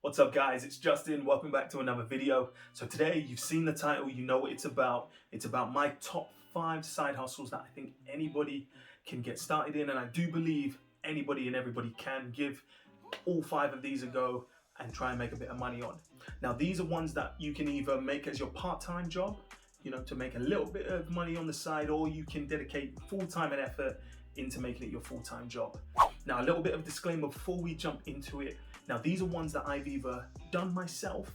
What's up guys, it's Justin, welcome back to another video. So today you've seen the title, you know what it's about. It's about my top 5 side hustles that I think anybody can get started in, and I do believe anybody and everybody can give all 5 of these a go and try and make a bit of money on. Now these are ones that you can either make as your part-time job, to make a little bit of money on the side, or you can dedicate full-time and effort into making it your full-time job. Now a little bit of disclaimer before we jump into it. Now these are ones that I've either done myself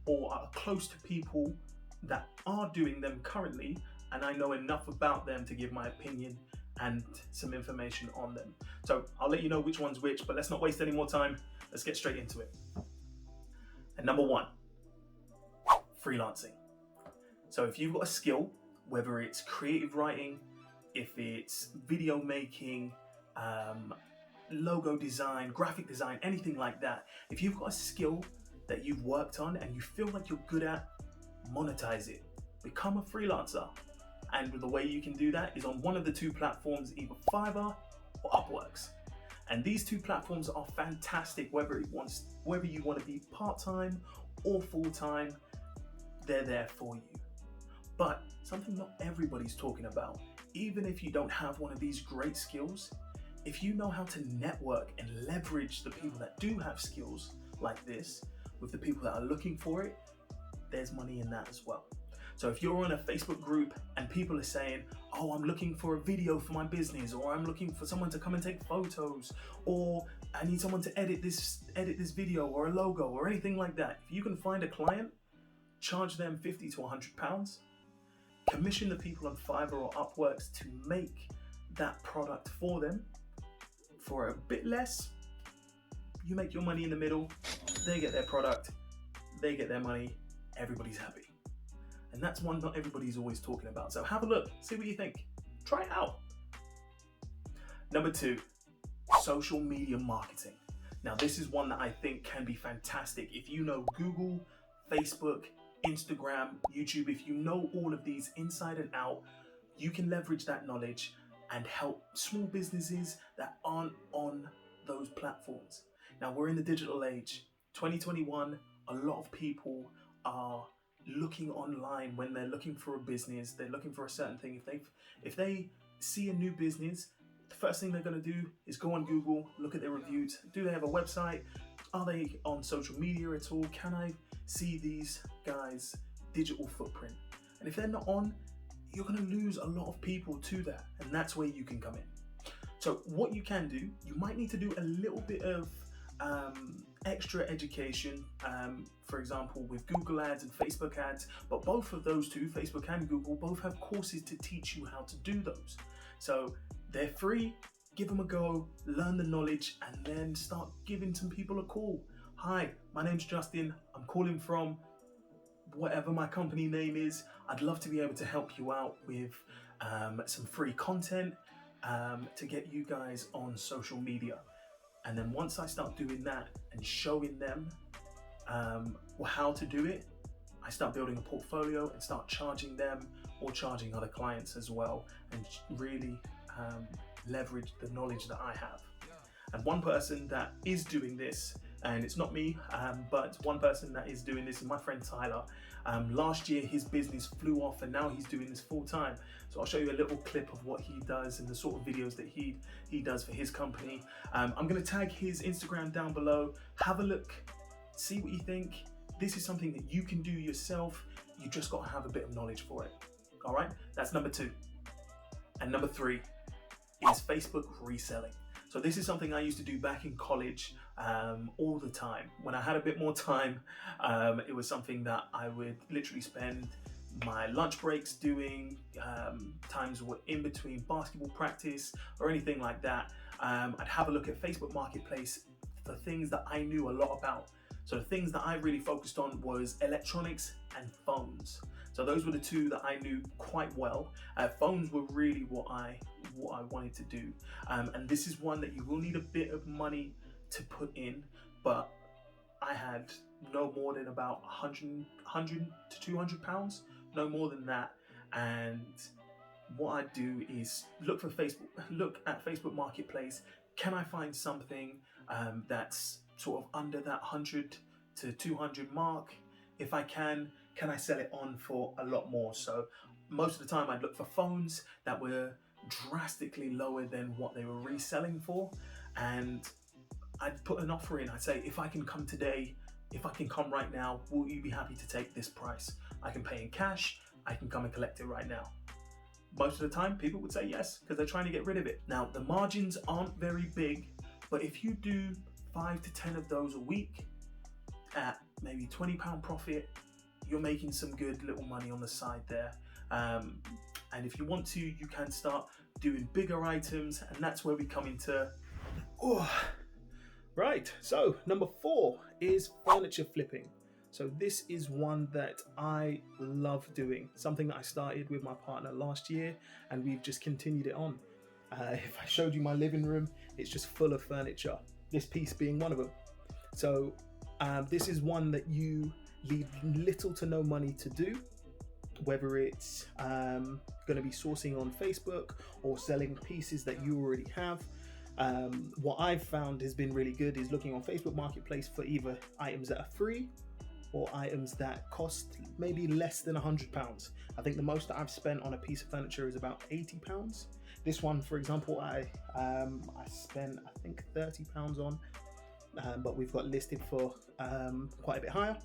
or are close to people that are doing them currently, and I know enough about them to give my opinion and some information on them. So I'll let you know which one's which, but let's not waste any more time. Let's get straight into it. And number 1, freelancing. So if you've got a skill, whether it's creative writing, if it's video making, logo design, graphic design, anything like that, if you've got a skill that you've worked on and you feel like you're good at, monetize it. Become a freelancer. And the way you can do that is on one of the 2 platforms, either Fiverr or Upworks. And these 2 platforms are fantastic, whether you want to be part-time or full-time, they're there for you. But something not everybody's talking about, even if you don't have one of these great skills, if you know how to network and leverage the people that do have skills like this with the people that are looking for it, there's money in that as well. So if you're on a Facebook group and people are saying, oh, I'm looking for a video for my business, or I'm looking for someone to come and take photos, or I need someone to edit this video or a logo or anything like that. If you can find a client, charge them 50 to 100 pounds, commission the people on Fiverr or Upworks to make that product for them for a bit less. You make your money in the middle, they get their product, they get their money, everybody's happy. And that's one not everybody's always talking about. So have a look, see what you think, try it out. Number 2, social media marketing. Now this is one that I think can be fantastic. If you know Google, Facebook, Instagram, YouTube, if you know all of these inside and out, you can leverage that knowledge and help small businesses that aren't on those platforms. Now we're in the digital age, 2021, a lot of people are looking online when they're looking for a business, they're looking for a certain thing. If they see a new business, the first thing they're going to do is go on Google, look at their reviews. Do they have a website? Are they on social media at all? Can I see these guys' digital footprint? And if they're not on, you're going to lose a lot of people to that, and that's where you can come in. So what you can do, you might need to do a little bit of extra education, for example with Google ads and Facebook ads, but both of those 2, Facebook and Google, both have courses to teach you how to do those. So they're free, give them a go, learn the knowledge, and then start giving some people a call. Hi, my name's Justin, I'm calling from whatever my company name is. I'd love to be able to help you out with some free content to get you guys on social media. And then once I start doing that and showing them how to do it, I start building a portfolio and start charging them or charging other clients as well, and really leverage the knowledge that I have. And one person that is doing this, and it's not me, but one person that is doing this is my friend Tyler. Last year his business flew off and now he's doing this full time. So I'll show you a little clip of what he does and the sort of videos that he does for his company. I'm going to tag his Instagram down below. Have a look, see what you think. This is something that you can do yourself. You just got to have a bit of knowledge for it. All right, that's number 2. And number 3 is Facebook reselling. So this is something I used to do back in college all the time. When I had a bit more time, it was something that I would literally spend my lunch breaks doing, times were in between basketball practice or anything like that. I'd have a look at Facebook Marketplace for things that I knew a lot about. So the things that I really focused on was electronics and phones. So those were the 2 that I knew quite well. Phones were really what I wanted to do. And this is one that you will need a bit of money to put in, but I had no more than about 100 to 200 pounds, no more than that. And what I do is look at Facebook Marketplace. Can I find something that's sort of under that 100 to 200 mark. If I can I sell it on for a lot more? So most of the time I'd look for phones that were drastically lower than what they were reselling for, and I'd put an offer in. I'd say, if I can come today, if I can come right now, will you be happy to take this price? I can pay in cash, I can come and collect it right now. Most of the time people would say yes, because they're trying to get rid of it. Now the margins aren't very big, but if you do 5 to 10 of those a week at maybe £20 profit, you're making some good little money on the side there. And if you want to, you can start doing bigger items, and that's where we come into, right. So number 4 is furniture flipping. So this is one that I love doing, something that I started with my partner last year, and we've just continued it on. If I showed you my living room, it's just full of furniture, this piece being one of them. So this is one that you leave little to no money to do, whether it's going to be sourcing on Facebook or selling pieces that you already have. What I've found has been really good is looking on Facebook Marketplace for either items that are free or items that cost maybe less than £100. I think the most that I've spent on a piece of furniture is about £80. This one, for example, I spent I think £30 on, but we've got listed for quite a bit higher.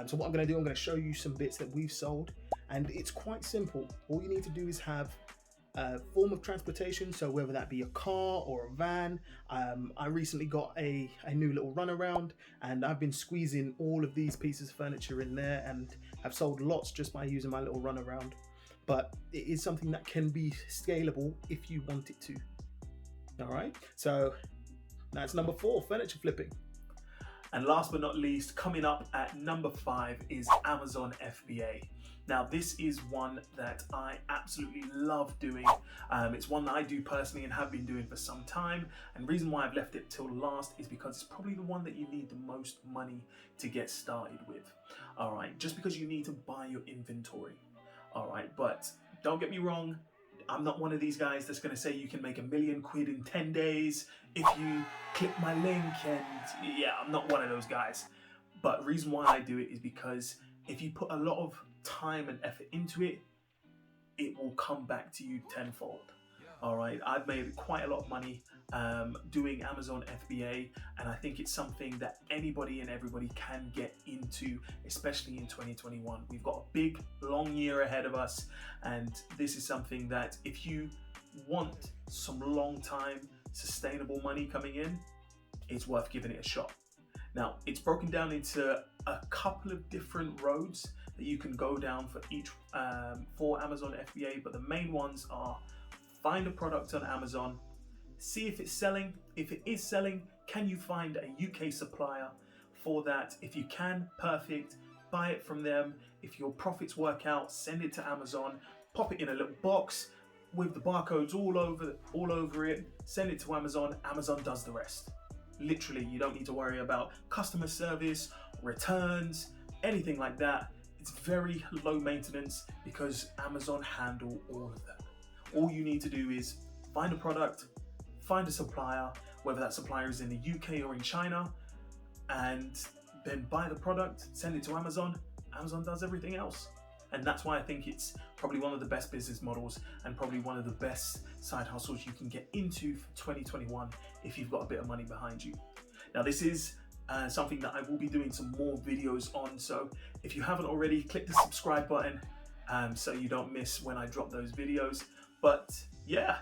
So what I'm going to do, I'm going to show you some bits that we've sold, and it's quite simple. All you need to do is have a form of transportation, so whether that be a car or a van. I recently got a new little runaround, and I've been squeezing all of these pieces of furniture in there, and have sold lots just by using my little runaround. But it is something that can be scalable if you want it to. All right, so that's number 4, furniture flipping. And last but not least, coming up at number 5 is Amazon FBA. Now this is one that I absolutely love doing. It's one that I do personally and have been doing for some time. And the reason why I've left it till last is because it's probably the one that you need the most money to get started with. All right, just because you need to buy your inventory. All right, but don't get me wrong, I'm not one of these guys that's going to say you can make £1 million in 10 days if you click my link, and yeah, I'm not one of those guys. But the reason why I do it is because if you put a lot of time and effort into it, it will come back to you tenfold. All right, I've made quite a lot of money doing Amazon FBA, and I think it's something that anybody and everybody can get into, especially in 2021. We've got a big, long year ahead of us, and this is something that if you want some long time, sustainable money coming in, it's worth giving it a shot. Now, it's broken down into a couple of different roads that you can go down for each for Amazon FBA, but the main ones are: find a product on Amazon, see if it's selling. If it is selling, can you find a UK supplier for that? If you can, perfect, buy it from them. If your profits work out, send it to Amazon, pop it in a little box with the barcodes all over it, send it to Amazon. Amazon does the rest. Literally, you don't need to worry about customer service, returns, anything like that. It's very low maintenance because Amazon handle all of that. All you need to do is find a product, find a supplier, whether that supplier is in the UK or in China, and then buy the product, send it to Amazon. Amazon does everything else. And that's why I think it's probably one of the best business models and probably one of the best side hustles you can get into for 2021 if you've got a bit of money behind you. Now this is something that I will be doing some more videos on, so if you haven't already, click the subscribe button so you don't miss when I drop those videos. But yeah,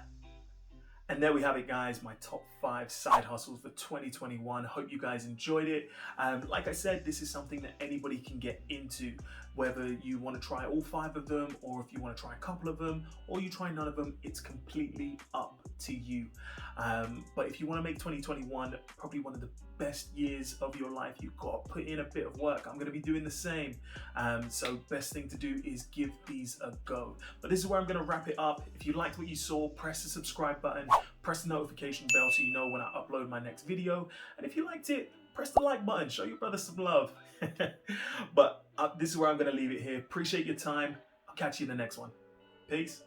and there we have it, guys, my top 5 side hustles for 2021. Hope you guys enjoyed it. Like I said, this is something that anybody can get into, whether you want to try all 5 of them, or if you want to try a couple of them, or you try none of them. It's completely up to you. But if you want to make 2021 probably one of the best years of your life, you've got to put in a bit of work. I'm going to be doing the same. So best thing to do is give these a go. But this is where I'm going to wrap it up. If you liked what you saw, press the subscribe button, press the notification bell so you know when I upload my next video. And if you liked it, press the like button, show your brother some love. But this is where I'm going to leave it here. Appreciate your time. I'll catch you in the next one. Peace.